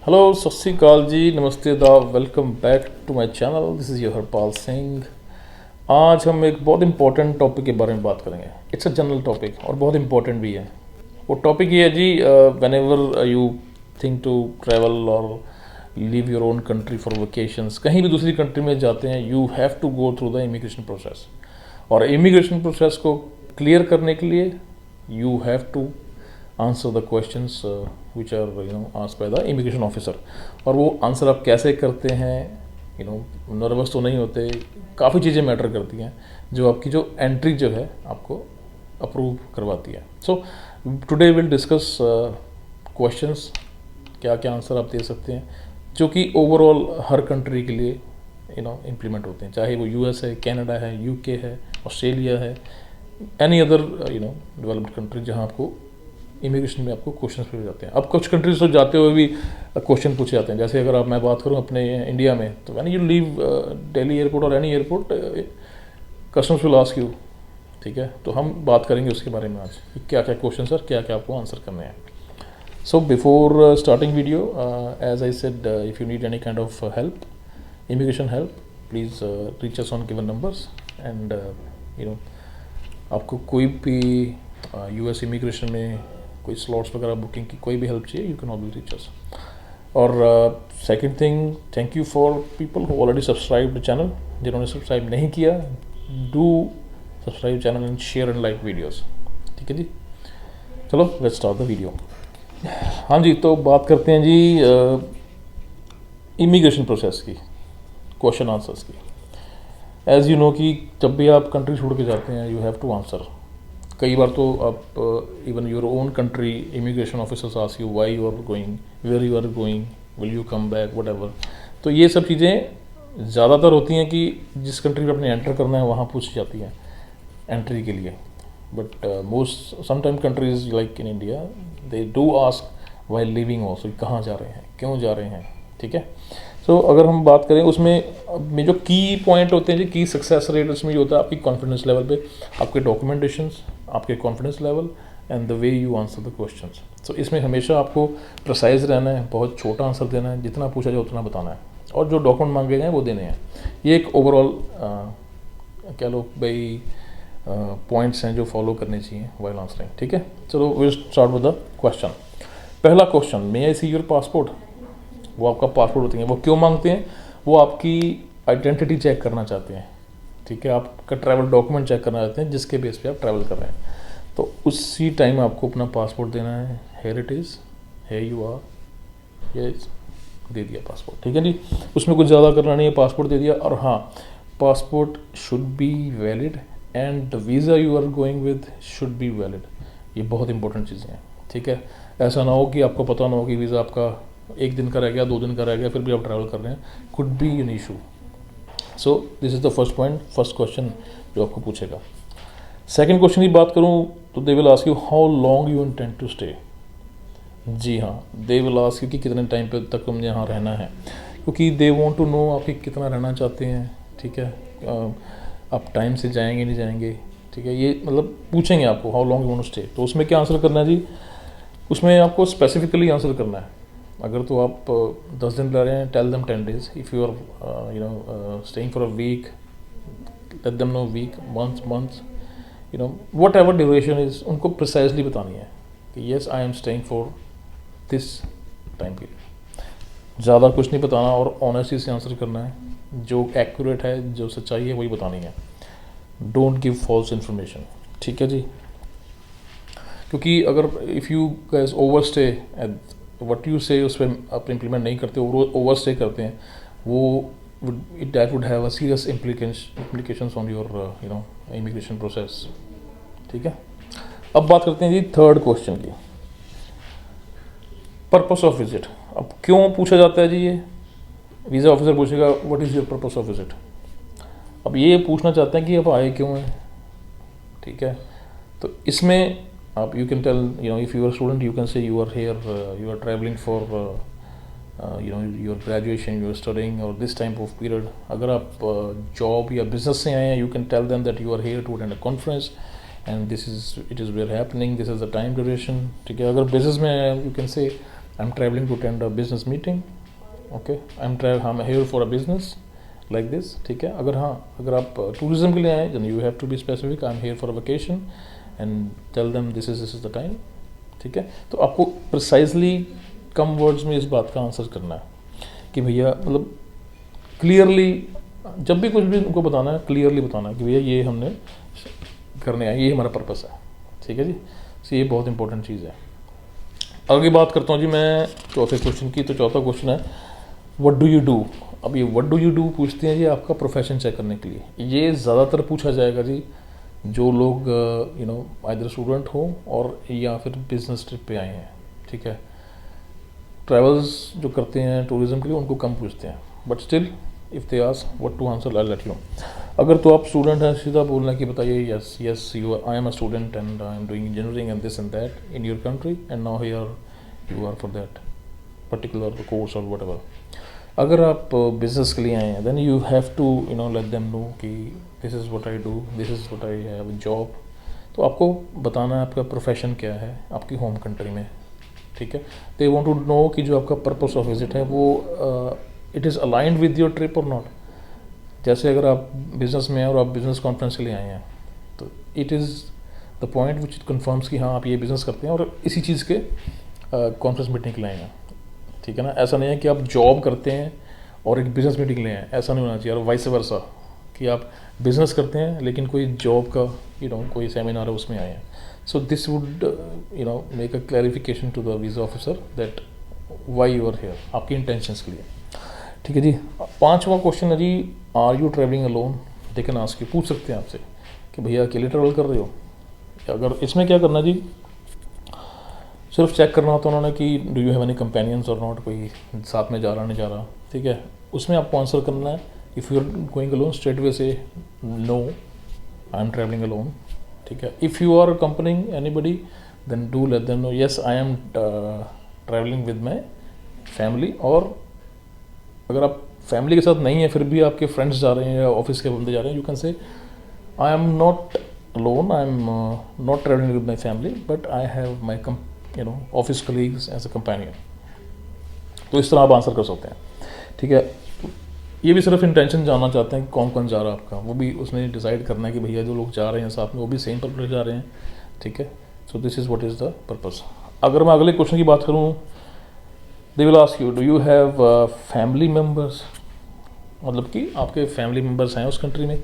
Hello सत श्री अकाल जी, नमस्ते आदाब, welcome back to my channel. This is your Harpal Singh. आज हम एक बहुत इंपॉर्टेंट टॉपिक के बारे में बात करेंगे। इट्स अ जनरल टॉपिक और बहुत इंपॉर्टेंट भी है। वो टॉपिक ये है जी, whenever you think to travel और leave your own country for vacations, कहीं भी दूसरी कंट्री में जाते हैं, you have to go through the immigration process. और इमिग्रेशन प्रोसेस को क्लियर करने के लिए you have to answer the questions which are asked by the immigration officer. और वो आंसर आप कैसे करते हैं, नर्वस तो नहीं होते, काफ़ी चीज़ें मैटर करती हैं जो आपकी जो एंट्री जो है आपको अप्रूव करवाती है। So today will discuss questions, क्या क्या आंसर आप दे सकते हैं जो कि ओवरऑल हर कंट्री के लिए इम्प्लीमेंट होते हैं, चाहे वो यूएस है, कनाडा है, यूके है, ऑस्ट्रेलिया है, एनी अदर डेवलप्ड कंट्री जहाँ आपको इमिग्रेशन में आपको क्वेश्चन पूछे जाते हैं। अब कुछ कंट्रीज तो जाते हुए भी क्वेश्चन पूछे जाते हैं, जैसे अगर आप मैं बात करूं अपने इंडिया में, तो when you leave Delhi airport और any airport, customs will ask you. ठीक है, तो हम बात करेंगे उसके बारे में आज कि क्या क्या क्वेश्चन सर, क्या क्या आपको आंसर करने हैं। So before starting video, as I said, if you need any kind of help, immigration help, please reach us on given numbers. And आपको कोई भी यूएस इमिग्रेशन में कोई स्लॉट्स वगैरह बुकिंग की कोई भी हेल्प चाहिए, you can always reach us. और second thing, thank you for people who already subscribe the channel. जिन्होंने सब्सक्राइब नहीं किया, do subscribe channel and share and like videos. ठीक है जी, चलो लेट्स स्टार्ट द वीडियो। हाँ जी, तो बात करते हैं जी इमिग्रेशन प्रोसेस की, क्वेश्चन आंसर्स की। एज़ यू नो कि जब भी आप कंट्री छोड़ के जाते हैं, यू हैव टू आंसर। कई बार तो आप even your own country immigration officers ask you why you are going, where you are going, will you come back, whatever. तो ये सब चीज़ें ज़्यादातर होती हैं कि जिस कंट्री में अपने एंटर करना है वहाँ पूछी जाती हैं एंट्री के लिए। But most sometime countries like in India, they do ask while living also, कहाँ जा रहे हैं, क्यों जा रहे हैं। ठीक है, सो अगर हम बात करें उसमें जो की पॉइंट होते हैं जी, की सक्सेस रेट उसमें ये होता है आपकी कॉन्फिडेंस लेवल पे, आपके डॉक्यूमेंटेशंस, आपके confidence level and the way you answer the questions. So इसमें हमेशा आपको प्रिसाइज रहना है, बहुत छोटा आंसर देना है, जितना पूछा जाए उतना बताना है, और जो डॉक्यूमेंट मांगे गए हैं वो देने हैं। ये एक ओवरऑल कह लो भाई पॉइंट्स हैं जो फॉलो करने चाहिए वाइल आंसरिंग। ठीक है, चलो will start with the question. पहला question, may I see your passport. वो आपका पासपोर्ट होते हैं, वो क्यों मांगते हैं? वो आपकी आइडेंटिटी चेक करना चाहते हैं। ठीक है, आपका ट्रैवल डॉक्यूमेंट चेक करना चाहते हैं जिसके बेस पे आप ट्रैवल कर रहे हैं। तो उसी टाइम आपको अपना पासपोर्ट देना है। Here it is, here you are, ये दे दिया पासपोर्ट। ठीक है जी, उसमें कुछ ज़्यादा करना नहीं है, पासपोर्ट दे दिया। और हाँ, passport should be valid and the visa you are going with should be valid. ये बहुत इंपॉर्टेंट चीज़ें हैं। ठीक है, ऐसा ना हो कि आपको पता ना हो कि वीज़ा आपका 1 दिन का रह गया, 2 दिन का रह गया, फिर भी आप ट्रैवल कर रहे हैं, could be an issue. So this is the first point, first question जो आपको पूछेगा। सेकंड क्वेश्चन की बात करूं तो they will ask you how long you intend to stay. जी हाँ, दे विल आस्क यू कि कितने टाइम पे तक हम यहाँ रहना है, क्योंकि दे वांट टू नो आप कितना रहना चाहते हैं। ठीक है, आप टाइम से जाएंगे नहीं जाएंगे। ठीक है, ये मतलब पूछेंगे आपको how long you want to stay. तो उसमें क्या आंसर करना है जी, उसमें आपको स्पेसिफिकली आंसर करना है। अगर तो आप 10 दिन रह रहे हैं, tell them 10 days। If you are staying for a week, let them know week, month, whatever duration is, उनको प्रिसाइजली बतानी है कि yes I am staying for this time period. ज़्यादा कुछ नहीं बताना और ऑनेस्टी से आंसर करना है, जो एक्यूरेट है, जो सच्चाई है वही बतानी है। Don't give false information. ठीक है जी, क्योंकि अगर if you guys over stay, what you say उस पर आप इम्प्लीमेंट नहीं करते, ओवर स्टे करते हैं, वो that would have a serious implications on your immigration process. ठीक है, अब बात करते हैं जी थर्ड क्वेश्चन की, पर्पस ऑफ विजिट। अब क्यों पूछा जाता है जी ये? वीज़ा ऑफिसर पूछेगा what is your purpose of visit. अब ये पूछना चाहते हैं कि आप आए क्यों हैं। ठीक है, तो इसमें आप you can tell, if you are student you can say you are here, you are traveling for your graduation, you are studying और दिस टाइम ऑफ पीरियड। अगर आप जॉब या बिजनेस से आए हैं, you can tell them that you are here to attend a conference and this is it is where happening, this is the time duration. ठीक है, अगर बिजनेस में you can say I am traveling to attend a business meeting, okay, I am here for a business like this, ठीक है। अगर आप tourism के लिए आए then you have to be specific, I am here for a vacation and tell them this is the time, ठीक है। तो आपको प्रिसाइजली कम वर्ड्स में इस बात का आंसर करना है कि भैया मतलब क्लियरली, जब भी कुछ भी उनको बताना है क्लियरली बताना है कि भैया ये हमने करने आए, ये हमारा पर्पस है, ठीक है जी। तो ये बहुत इंपॉर्टेंट चीज़ है। आगे बात करता हूँ जी मैं चौथे क्वेश्चन की। तो चौथा क्वेश्चन है व्हाट डू यू डू। अब ये व्हाट डू यू डू पूछते हैं जी आपका प्रोफेशन चेक करने के लिए। ये ज़्यादातर पूछा जाएगा जी जो लोग आइदर स्टूडेंट हो और या फिर बिजनेस ट्रिप पे आए हैं, ठीक है। ट्रैवल्स जो करते हैं टूरिज्म के लिए उनको कम पूछते हैं, but still if they ask what to answer I let you. अगर तो आप स्टूडेंट हैं सीधा बोलना कि बताइए yes yes you I am a student and I am doing engineering and this and that in your country and now here you are for that particular course और whatever. अगर आप business के लिए आए हैं then you have to let them know कि this is what I do, this is what I have a job. तो आपको बताना है आपका प्रोफेशन क्या है आपकी होम कंट्री में, ठीक है। दे वांट टू नो कि जो आपका पर्पस ऑफ विजिट है वो it is aligned with your trip और नॉट। जैसे अगर आप बिज़नेस में हैं और आप बिज़नेस कॉन्फ्रेंस के लिए आए हैं तो it is the point which it confirms कि हाँ आप ये बिज़नेस करते हैं और इसी चीज़ के कॉन्फ्रेंस मीटिंग के लिए आए हैं, ठीक है ना। ऐसा नहीं है कि आप जॉब करते हैं और एक बिज़नेस मीटिंग ले आए, ऐसा नहीं होना चाहिए। और वाइस वर्सा कि आप बिज़नेस करते हैं लेकिन कोई जॉब का कोई सेमिनार है उसमें आए हैं। So this would make a clarification to the visa officer that why you are here, आपकी इंटेंशंस के लिए, ठीक है जी। पांचवा क्वेश्चन है जी are you travelling alone. They can ask you, पूछ सकते हैं आपसे कि भैया अकेले ट्रैवल कर रहे हो। अगर इसमें क्या करना जी, सिर्फ चेक करना होता है उन्होंने कि do you have any companions और नॉट, कोई साथ में जा रहा नहीं जा रहा, ठीक है। उसमें आपको आंसर करना है if you are going alone straight way से no I am travelling alone, ठीक है। If you are accompanying anybody then do let them know yes I am travelling with my family. और अगर आप फैमिली के साथ नहीं है फिर भी आपके फ्रेंड्स जा रहे हैं या ऑफिस के बंदे जा रहे हैं, you can say I am not alone, I am not traveling with my family but I have my office colleagues as a companion. तो इस तरह आप आंसर कर सकते हैं, ठीक है। ये भी सिर्फ इंटेंशन जानना चाहते हैं कि कौन कौन जा रहा है आपका, वो भी उसने डिसाइड करना है कि भैया जो लोग जा रहे हैं साथ में वो भी सेम पर्पस जा रहे हैं, ठीक है। So this is what is the purpose. अगर मैं अगले क्वेश्चन की बात करूँ, दे will ask you do you have family members, मतलब कि आपके फैमिली मेम्बर्स हैं उस कंट्री में।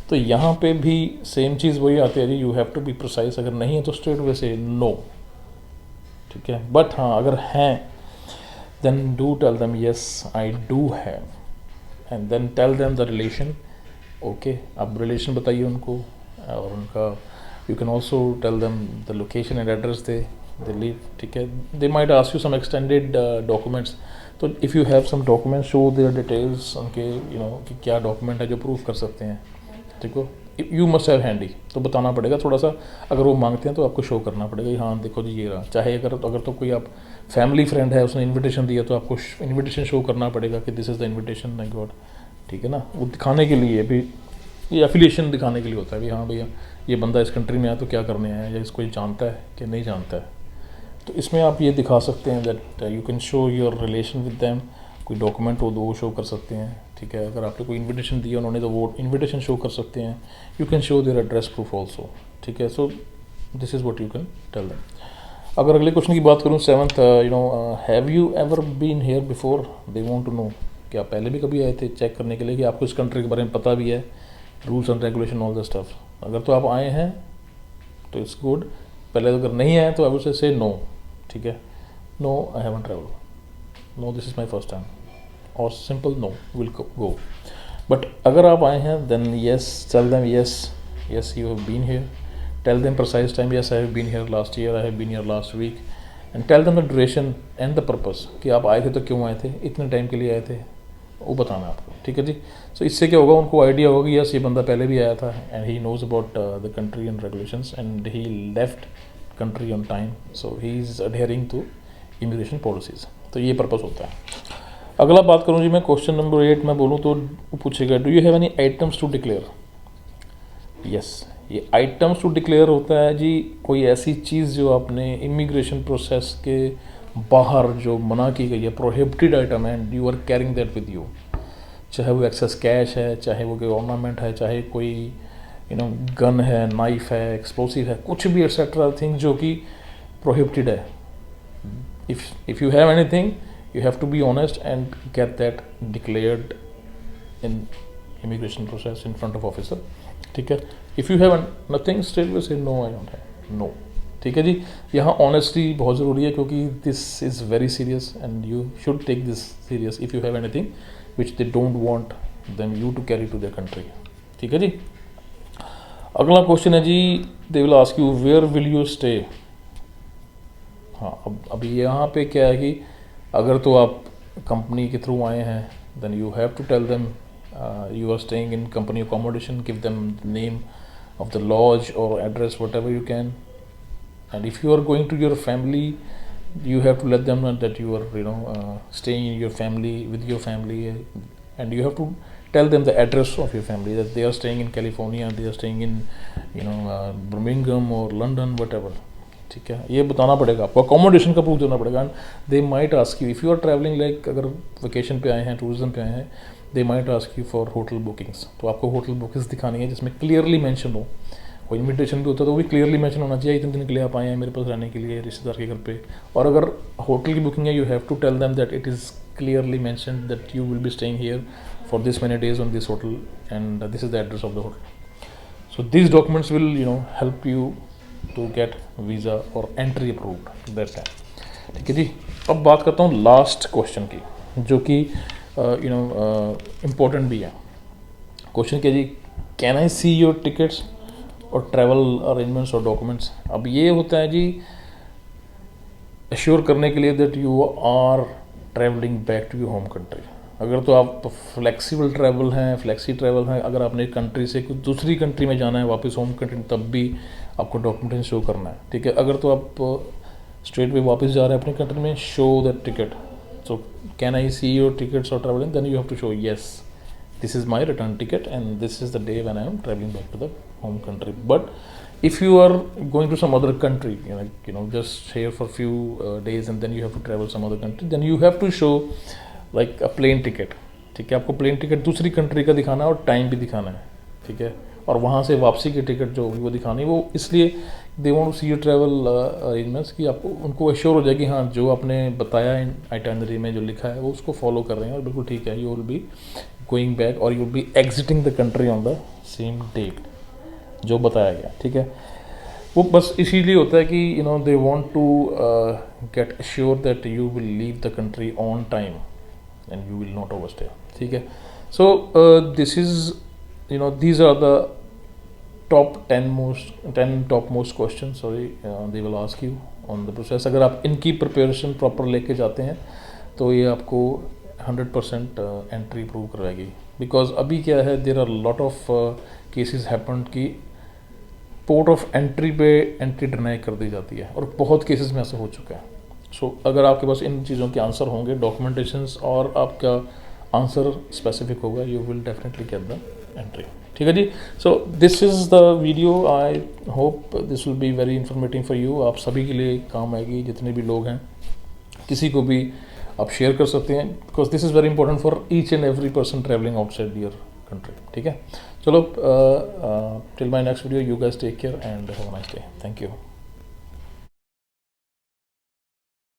तो यहाँ पे भी सेम चीज़ वही आती है जी, you have to be precise. अगर नहीं है तो स्ट्रेट वे से नो, ठीक है। बट हाँ अगर हैं then do tell them yes I do have and then tell them the relation, okay. आप रिलेशन बताइए उनको और उनका you can also tell them the location and address they live, ठीक है। They might ask you some extended documents. तो if you have some documents show their details उनके कि क्या डॉक्यूमेंट है जो प्रूफ कर सकते हैं, ठीक हो। यू मस्ट हैव हैंडी, तो बताना पड़ेगा थोड़ा सा। अगर वो मांगते हैं तो आपको शो करना पड़ेगा हाँ देखो जी ये रहा। चाहे अगर तो कोई आप फैमिली फ्रेंड है उसने इनविटेशन दिया तो आपको इनविटेशन शो करना पड़ेगा कि this is the invitation my God, ठीक है ना। वो दिखाने के लिए भी, ये एफिलिएशन दिखाने के लिए होता है भी हाँ भैया ये बंदा इस कंट्री में आया तो क्या करने आया या इसको ये जानता है कि नहीं जानता है। तो इसमें आप ये दिखा सकते हैं that you can show your relation with them. कोई डॉक्यूमेंट हो तो वो शो कर सकते हैं, ठीक है। अगर आपने कोई इनविटेशन दिया उन्होंने तो वो इनविटेशन शो कर सकते हैं। You can show their address proof also, ठीक है। So this is what you can tell them. अगर अगले क्वेश्चन की बात करूँ seventh, have you ever been here before. They want to know कि आप पहले भी कभी आए थे, चेक करने के लिए कि आपको इस कंट्री के बारे में पता भी है, rules and regulation all the stuff. अगर तो आप आए हैं तो इट्स गुड। पहले अगर नहीं आए तो आई वुड से नो, ठीक है। No I haven't travel, no this is my first time, और simple no will go. But अगर आप आए हैं then yes tell them yes yes you have been here. Tell them precise time, yes I have been here last year, I have been here last week. And tell them the duration and the purpose कि आप आए थे तो क्यों आए थे, इतने time के लिए आए थे, वो बताना है आपको, ठीक है जी। सो इससे क्या होगा, उनको आइडिया होगा कि यस ये बंदा पहले भी आया था and he knows about the country and regulations and he left country on time, so he is adhering to immigration policies. तो ये पर्पस होता है। अगला बात करूँ जी मैं क्वेश्चन नंबर 8 में बोलूँ तो पूछेगा do you have any items to declare. Yes, ये आइटम्स टू डिक्लेयर होता है जी कोई ऐसी चीज़ जो आपने इमिग्रेशन प्रोसेस के बाहर जो मना की गई है, प्रोहिबिटेड आइटम है, and you are carrying that with you, चाहे वो एक्सेस कैश है, चाहे वो कोई ऑर्नामेंट है, चाहे कोई गन है, नाइफ है, एक्सप्लोसिव है, कुछ भी एक्सेट्रा थिंग जो कि प्रोहिबिटेड है, if you have anything, you have to be honest and get that declared in immigration process in front of officer, ठीक है। if you have nothing, straight away say no, I don't have, no, ठीक है जी। यहाँ honesty बहुत ज़रूरी है, क्योंकि this is very serious and you should take this serious if you have anything which they don't want them you to carry to their country, ठीक है जी। अगला क्वेश्चन है जी, they will ask you where will you stay. हाँ, अब अभी यहाँ पे क्या है कि अगर तो आप कंपनी के थ्रू आए हैं, then you have to tell them you are staying in company accommodation, give them the name of the lodge or address, whatever you can. And if you are going to your family, you have to let them know that you are staying in your family, with your family, and you have to tell them the address of your family, that they are staying in California, they are staying in Birmingham or London, whatever, ठीक है। ये बताना पड़ेगा आपको, accommodation का proof देना पड़ेगा। And they might ask you if you are traveling, like अगर वेकेशन पे आए हैं, टूरिज्म पे आए हैं, they might ask you for hotel bookings, तो आपको होटल बुकिंग्स दिखानी है जिसमें क्लियरली मेंशन हो। कोई इन्विटेशन भी होता है तो वो भी क्लियरली मेंशन होना चाहिए, इतने दिन के लिए आप आए हैं मेरे पास रहने के लिए, रिश्तेदार के घर पे। और अगर होटल की बुकिंग है, you have to tell them that it is clearly mention that you will be staying here for this many days on this hotel and this is the address of the hotel. So this documents will help you to get visa और entry approved that time, ठीक है जी। अब बात करता हूँ last question की, जो कि इम्पोर्टेंट भी है। क्वेश्चन क्या जी, can I see your tickets और ट्रैवल अरेंजमेंट्स और डॉक्यूमेंट्स। अब ये होता है जी एश्योर करने के लिए that you are travelling back to your home country. अगर तो आप फ्लेक्सिबल ट्रैवल हैं, फ्लेक्सी ट्रैवल हैं, अगर आपने एक कंट्री से कुछ दूसरी कंट्री में जाना है वापस होम कंट्री, तब भी आपको डॉक्यूमेंटेशन शो करना है, ठीक है। अगर तो आप स्ट्रेट वे वापस जा रहे हैं अपनी कंट्री में, show that ticket. So can I see your tickets or traveling? Then you have to show, yes, this is my return ticket and this is the day when I am traveling back to the home country. But if you are going to some other country, just here for a few days and then you have to travel some other country, then you have to show like a plane ticket, ठीक है। आपको plane ticket दूसरी country का दिखाना है और time भी दिखाना है, ठीक है। और वहाँ से वापसी की टिकट जो होगी वो दिखानी, वो इसलिए they want to see your travel arrangements, कि आपको उनको एश्योर हो जाएगी हाँ जो आपने बताया इन आइटनरी में जो लिखा है वो उसको फॉलो कर रहे हैं और बिल्कुल ठीक है। You will be going back और you will be exiting the country on the same date जो बताया गया, ठीक है। वो बस इसीलिए होता है कि they want to get assure that you will leave the country on time and you will not overstay, ठीक है। So this is these are the top 10 top most questions, they will ask you on the process। अगर आप इनकी preparation proper लेके जाते हैं तो ये आपको 100% एंट्री प्रूव करवाएगी। बिकॉज अभी क्या है, there are lot of cases happen कि पोर्ट ऑफ एंट्री पे एंट्री डिनाई कर दी जाती है और बहुत केसेस में ऐसा हो चुका है। सो अगर आपके पास इन चीज़ों के आंसर होंगे, डॉक्यूमेंटेशंस, और आपका आंसर स्पेसिफिक होगा, you will definitely get the entry, ठीक है जी। So this is the video, I hope this will be very informative for you. आप सभी के लिए काम आएगी, जितने भी लोग हैं, किसी को भी आप शेयर कर सकते हैं, because this is very important for each and every person traveling outside your country, ठीक है। चलो, till my next video, you guys take care and have a nice day. Thank you.